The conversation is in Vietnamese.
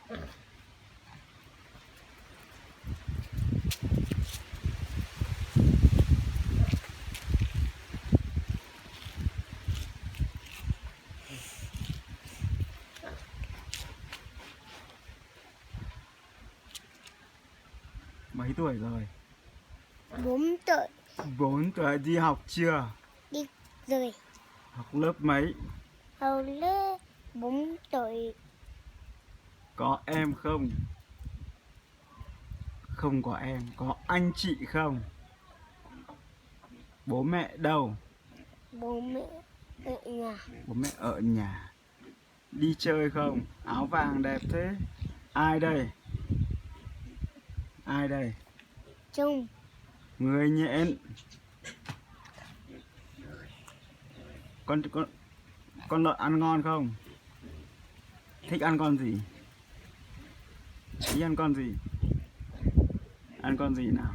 Mấy tuổi rồi? 4 tuổi. 4 tuổi. Đi học chưa? Đi rồi. Học lớp mấy? Học lớp 4 tuổi. Có em không? Không có em. Có anh chị không? Bố mẹ đâu? Bố mẹ ở nhà. Bố mẹ ở nhà. Đi chơi không? Áo vàng đẹp thế. Ai đây? Ai đây? Chung. Người nhện. Con lợn ăn ngon không? Thích ăn con gì? Thích ăn con gì? Ăn con gì nào?